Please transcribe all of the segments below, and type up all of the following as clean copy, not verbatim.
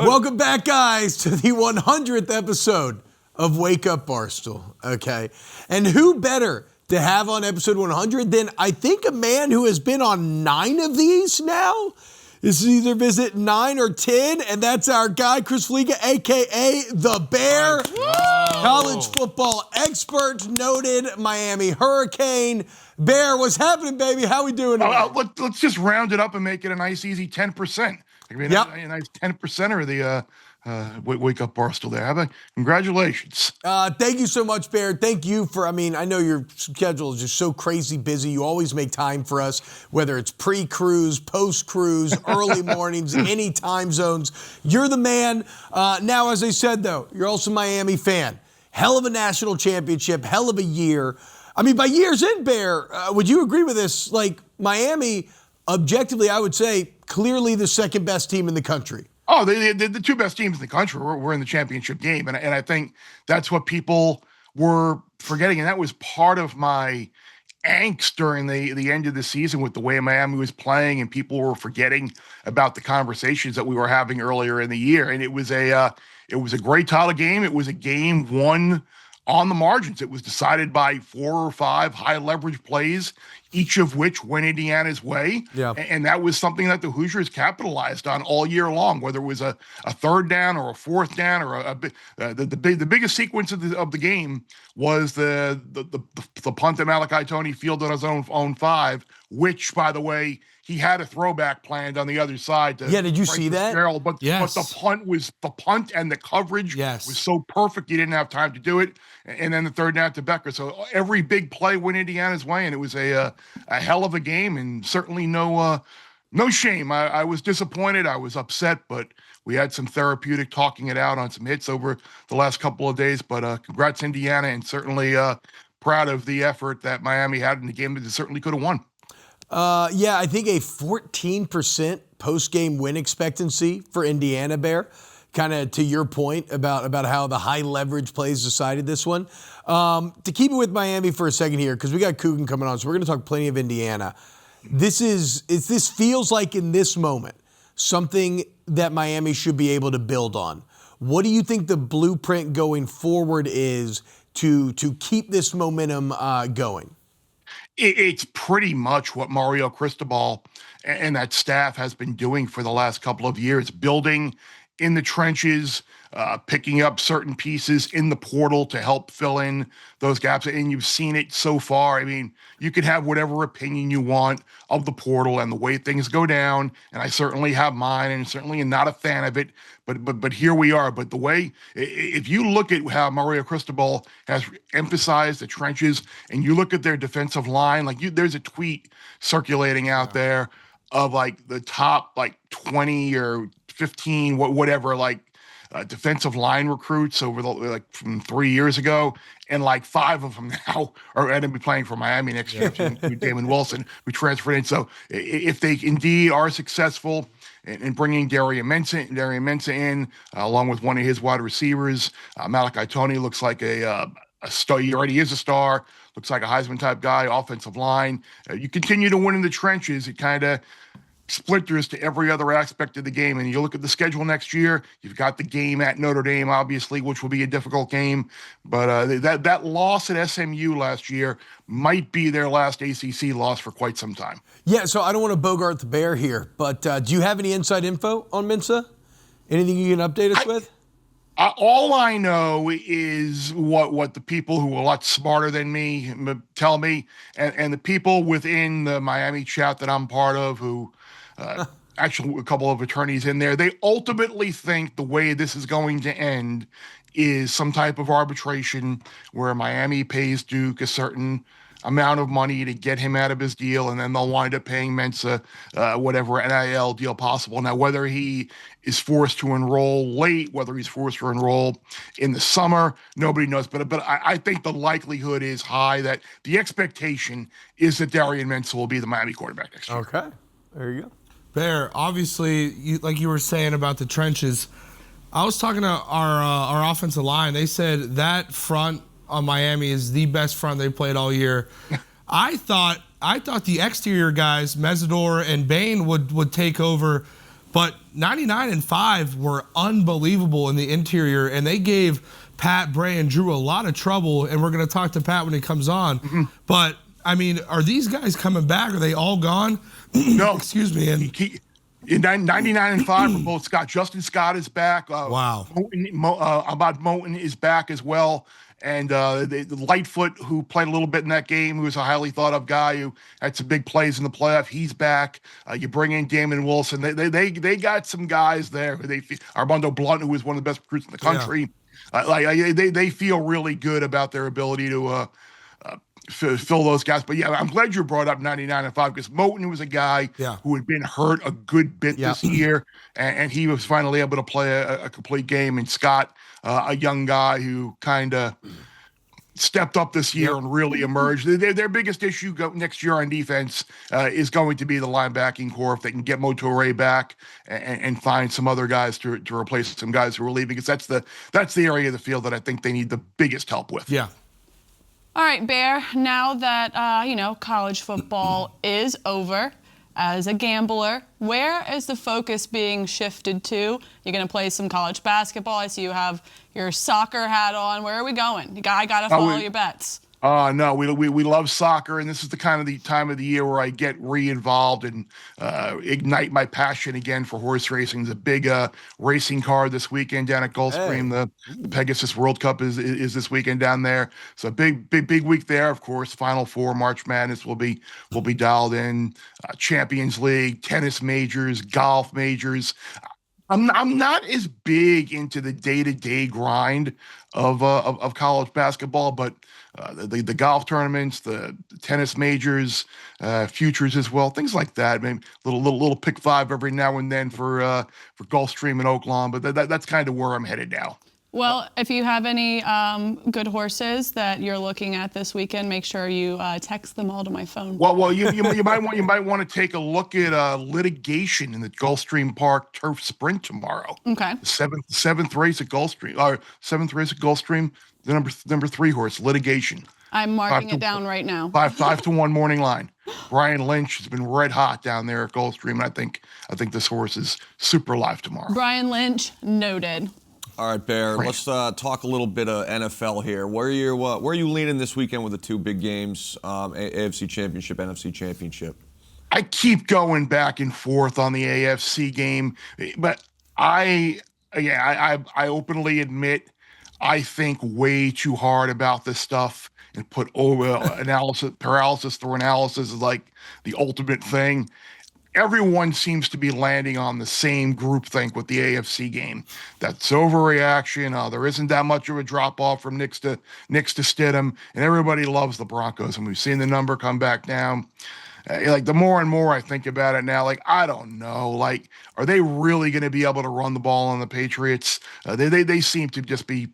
Welcome back, guys, to the 100th episode of Wake Up Barstool, okay? And who better to have on episode 100 than, I think, a man who has been on 9 of these now? This is either visit 9 or 10, and that's our guy, Chris Fallica, a.k.a. The Bear. College football expert, noted Miami Hurricane. Bear, what's happening, baby? How we doing today? Let's just round it up and make it a nice, easy 10%. I mean, a nice 10%er of the Wake Up Barstool there. How about congratulations? Thank you so much, Bear. Thank you for, I know your schedule is just so crazy busy. You always make time for us, whether it's pre-cruise, post-cruise, early mornings, any time zones. You're the man. Now, as I said, though, you're also a Miami fan. Hell of a national championship, hell of a year. I mean, by years in, Bear, would you agree with this? Like, Miami, objectively, I would say, clearly the second best team in the country. Oh, the two best teams in the country were in the championship game. And I think that's what people were forgetting. And that was part of my angst during the end of the season with the way Miami was playing, and people were forgetting about the conversations that we were having earlier in the year. And it was a great title game. It was a game won on the margins. It was decided by 4 or 5 high leverage plays, each of which went Indiana's way. Yeah. And that was something that the Hoosiers capitalized on all year long, whether it was a third down or a fourth down or the biggest sequence of the game was the punt that Malachi Tony fielded on his own 5, which, by the way, he had a throwback planned on the other side. Did you see that? But the punt and the coverage was so perfect you didn't have time to do it. And then the third down to Becker. So every big play went Indiana's way, and it was a hell of a game, and certainly no shame. I was disappointed. I was upset, but we had some therapeutic talking it out on some hits over the last couple of days. But congrats, Indiana, and certainly proud of the effort that Miami had in the game that they certainly could have won. I think a 14% post-game win expectancy for Indiana, Bear. Kind of to your point about how the high leverage plays decided this one. To keep it with Miami for a second here, because we got Coogan coming on, so we're going to talk plenty of Indiana. This feels like in this moment something that Miami should be able to build on. What do you think the blueprint going forward is to keep this momentum going? It's pretty much what Mario Cristobal and that staff has been doing for the last couple of years, building in the trenches, picking up certain pieces in the portal to help fill in those gaps. And you've seen it so far. I mean, you could have whatever opinion you want of the portal and the way things go down. And I certainly have mine, and certainly am not a fan of it. But here we are. But the way, if you look at how Mario Cristobal has emphasized the trenches, and you look at their defensive line, there's a tweet circulating out there of the top 20 or 15, whatever, defensive line recruits over from 3 years ago, and 5 of them now are going to be playing for Miami next year, including Damon Wilson, who transferred in. So if they indeed are successful in bringing Darian Mensah in, along with one of his wide receivers, Malachi Tony looks like a star. He already is a star. Looks like a Heisman type guy. Offensive line. You continue to win in the trenches. It kind of splinters to every other aspect of the game. And you look at the schedule next year, you've got the game at Notre Dame, obviously, which will be a difficult game. But that loss at SMU last year might be their last ACC loss for quite some time. Yeah, so I don't want to bogart the Bear here, but do you have any inside info on Mensah? Anything you can update us with? All I know is what the people who are a lot smarter than me tell me, and the people within the Miami chat that I'm part of who actually a couple of attorneys in there, they ultimately think the way this is going to end is some type of arbitration where Miami pays Duke a certain amount of money to get him out of his deal, and then they'll wind up paying Mensah whatever NIL deal possible. Now, whether he is forced to enroll late, whether he's forced to enroll in the summer, nobody knows. But I think the likelihood is high that the expectation is that Darian Mensah will be the Miami quarterback next year. Okay, there you go. Bear, obviously, like you were saying about the trenches, I was talking to our offensive line. They said that front on Miami is the best front they played all year. I thought the exterior guys, Mesidor and Bain, would take over But 99-5 were unbelievable in the interior, and they gave Pat, Bray, and Drew a lot of trouble, and we're going to talk to Pat when he comes on. Mm-hmm. But, I mean, are these guys coming back? Are they all gone? No. Excuse me. And 99-5 for both Scott. Justin Scott is back. Wow. Ahmad Moten is back as well. And the Lightfoot, who played a little bit in that game, who was a highly thought of guy who had some big plays in the playoff, he's back. You bring in Damon Wilson. They got some guys there. Armando Blunt, who was one of the best recruits in the country. Yeah. They feel really good about their ability to fill those guys. But yeah, I'm glad you brought up 99-5 because Moten was a guy who had been hurt a good bit this year, and he was finally able to play a complete game. And Scott, a young guy who kind of stepped up this year and really emerged. Their biggest issue next year on defense is going to be the linebacking core. If they can get Motoré back and find some other guys to replace some guys who are leaving, because that's the area of the field that I think they need the biggest help with. Yeah. All right, Bear, now that, college football is over, as a gambler, where is the focus being shifted to? You're going to play some college basketball. I see you have your soccer hat on. Where are we going? I got to follow your bets. No, we love soccer, and this is the time of the year where I get re-involved and ignite my passion again for horse racing. There's a big racing card this weekend down at Gulfstream. Hey. The Pegasus World Cup is this weekend down there. So big week there. Of course, Final Four, March Madness will be dialed in. Champions League, tennis majors, golf majors. I'm not as big into the day-to-day grind of college basketball, but the golf tournaments, the tennis majors, futures as well, things like that. Maybe little pick five every now and then for Gulfstream and Oaklawn, but that's kind of where I'm headed now. Well, if you have any good horses that you're looking at this weekend, make sure you text them all to my phone. Well, you might want to take a look at litigation in the Gulfstream Park Turf Sprint tomorrow. Okay. Seventh race at Gulfstream. The number 3 horse, litigation. I'm marking it down right now. 5-1 morning line. Brian Lynch has been red hot down there at Gulfstream, and I think this horse is super live tomorrow. Brian Lynch, noted. All right, Bear. Let's talk a little bit of NFL here. Where are you leaning this weekend with the 2 big games, AFC Championship, NFC Championship? I keep going back and forth on the AFC game, but I openly admit I think way too hard about this stuff and put paralysis through analysis is like the ultimate thing. Everyone seems to be landing on the same groupthink with the AFC game. That's overreaction. There isn't that much of a drop-off from Knicks to Stidham, and everybody loves the Broncos, and we've seen the number come back down. The more and more I think about it now, I don't know. Are they really going to be able to run the ball on the Patriots? They seem to just be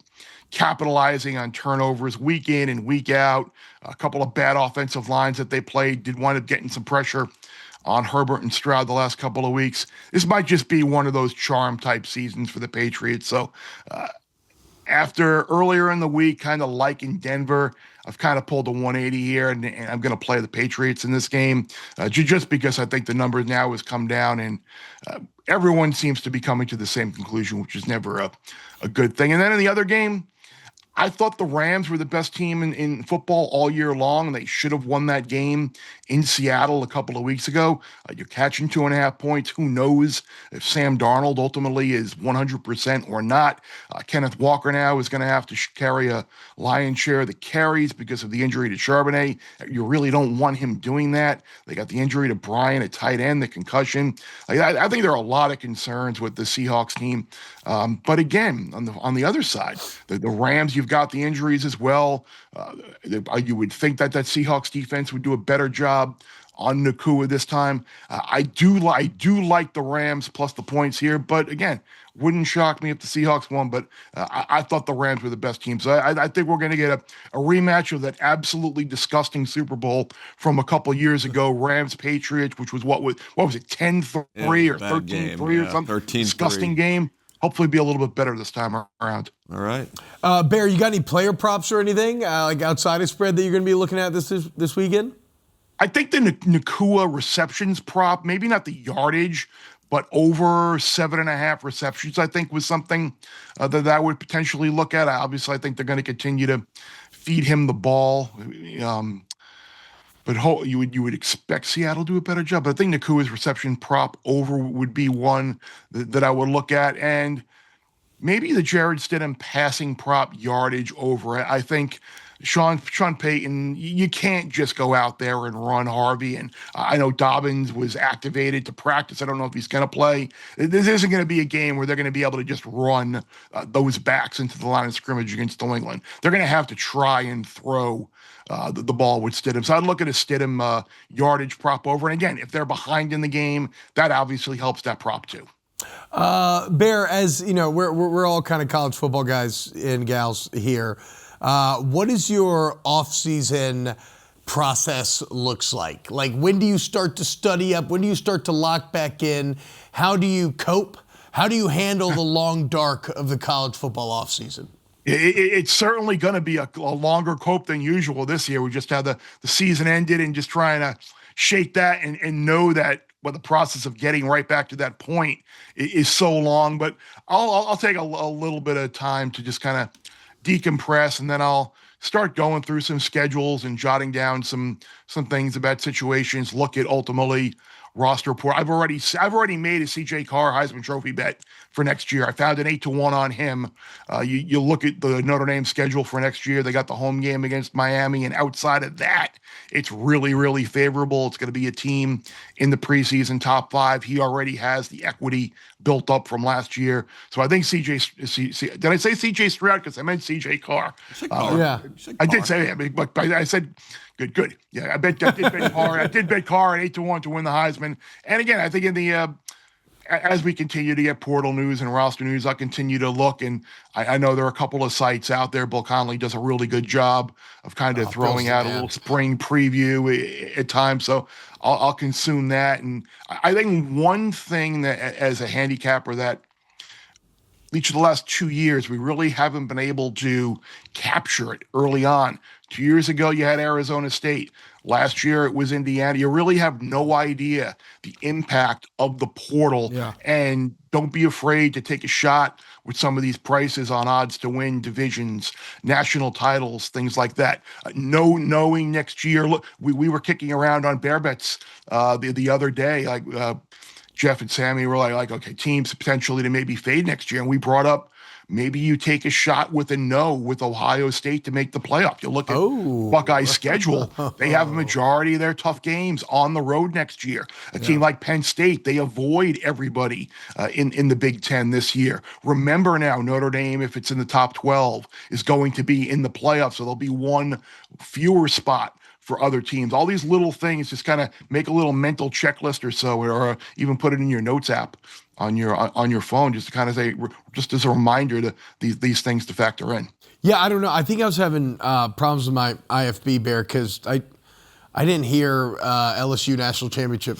capitalizing on turnovers week in and week out. A couple of bad offensive lines that they played did wind up getting some pressure on Herbert and Stroud the last couple of weeks. This might just be one of those charm-type seasons for the Patriots. So after earlier in the week, kind of like in Denver, I've kind of pulled a 180 here, and I'm going to play the Patriots in this game just because I think the number now has come down, and everyone seems to be coming to the same conclusion, which is never a good thing. And then in the other game, I thought the Rams were the best team in football all year long, and they should have won that game in Seattle a couple of weeks ago. You're catching 2.5 points. Who knows if Sam Darnold ultimately is 100% or not. Kenneth Walker now is going to have to carry a lion's share of the carries because of the injury to Charbonnet. You really don't want him doing that. They got the injury to Bryant at tight end, the concussion. I think there are a lot of concerns with the Seahawks team. But again, on the other side, the Rams, you've got the injuries as well. You would think that Seahawks defense would do a better job on Nakua this time. I do like the Rams plus the points here, but again, wouldn't shock me if the Seahawks won, but I thought the Rams were the best team. So I think we're going to get a rematch of that absolutely disgusting Super Bowl from a couple years ago, Rams-Patriots, which was what was it, 10-3 or 13-3 or something? 13-3. Disgusting game. Hopefully be a little bit better this time around. All right. Bear, you got any player props or anything outside of spread that you're going to be looking at this weekend? I think the Nakua receptions prop, maybe not the yardage, but over 7.5 receptions, I think, was something that I would potentially look at. Obviously, I think they're going to continue to feed him the ball. But you would expect Seattle to do a better job. But I think Nakua's reception prop over would be one that I would look at. And maybe the Jared Stidham passing prop yardage over it. I think Sean Payton, you can't just go out there and run Harvey. And I know Dobbins was activated to practice. I don't know if he's going to play. This isn't going to be a game where they're going to be able to just run those backs into the line of scrimmage against New England. They're going to have to try and throw the ball with Stidham. So I'd look at a Stidham yardage prop over. And again, if they're behind in the game, that obviously helps that prop too. Bear, as you know, we're all kind of college football guys and gals here. What is your off-season process looks like? Like, when do you start to study up? When do you start to lock back in? How do you cope? How do you handle the long dark of the college football off-season? It's certainly going to be a longer cope than usual this year. We just had the season ended and just trying to shake that and know that the process of getting right back to that point is so long. But I'll take a little bit of time to just kind of decompress, and then I'll start going through some schedules and jotting down some things about situations. Look at ultimately roster report. I've already made a CJ Carr Heisman Trophy bet for next year. I found an 8-1 on him. You look at the Notre Dame schedule for next year. They got the home game against Miami, and outside of that, it's really, really favorable. It's going to be a team in the preseason top 5. He already has the equity built up from last year. So I think did I say CJ Stroud? Because I meant CJ Carr. Yeah. I did say that, but I said good. Yeah, I did bet Carr. I did bet Carr at 8-1 to win the Heisman. And again, I think in the as we continue to get portal news and roster news, I'll continue to look. And I know there are a couple of sites out there. Bill Connolly does a really good job of kind of throwing out a little spring preview at times. So I'll consume that. And I think one thing that, as a handicapper, that each of the last 2 years, we really haven't been able to capture it early on. 2 years ago, you had Arizona State. Last year, it was Indiana. You really have no idea the impact of the portal. Yeah. And don't be afraid to take a shot with some of these prices on odds to win divisions, national titles, things like that. Knowing next year, look, we were kicking around on bear bets the other day. Like Jeff and Sammy were like, okay, teams potentially to maybe fade next year. And we brought up, maybe you take a shot with Ohio State to make the playoff. You look at Buckeyes' schedule. They have a majority of their tough games on the road next year. A team like Penn State, they avoid everybody in the Big Ten this year. Remember now, Notre Dame, if it's in the top 12, is going to be in the playoffs. So there'll be one fewer spot for other teams. All these little things, just kind of make a little mental checklist or so, or even put it in your notes app on your phone, just to kind of say, just as a reminder to these things to factor in. Yeah, I don't know. I think I was having problems with my IFB, Bear, because I didn't hear LSU national championship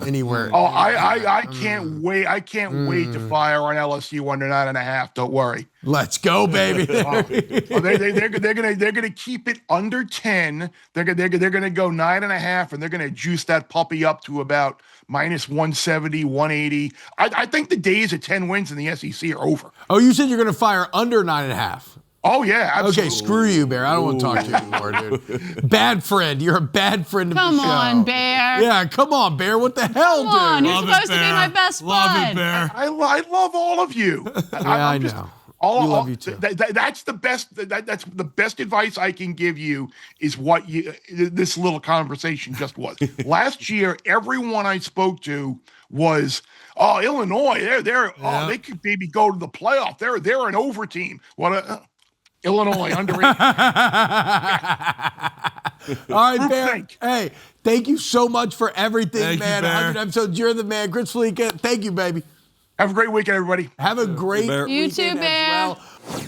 anywhere. Oh, I can't wait. I can't wait to fire on LSU under 9.5. Don't worry. Let's go, baby. They're gonna keep it under 10. They're gonna go 9.5, and they're gonna juice that puppy up to about minus 170, 180. I think the days of 10 wins in the SEC are over. Oh, you said you're gonna fire under 9.5. Oh, yeah, absolutely. Okay, screw you, Bear. I don't want to talk to you anymore, dude. Bad friend. You're a bad friend of the show. Come on, Bear. Yeah, come on, Bear. What the hell, dude? Come on, you're supposed to be my best Love bud. it, Bear. I love all of you. I know. We love you too. That's the best. That's the best advice I can give you. Is what this little conversation just was. Last year, everyone I spoke to was, "Oh, Illinois, they could maybe go to the playoff. They're an over team." Illinois underrated. All right, Bear. Hey, thank you so much for everything, Thank you, man. Bear. 100 episodes. You're the man. Chris Fallica, thank you, baby. Have a great weekend, everybody. Have a great Bear. You weekend too, Bear. as well.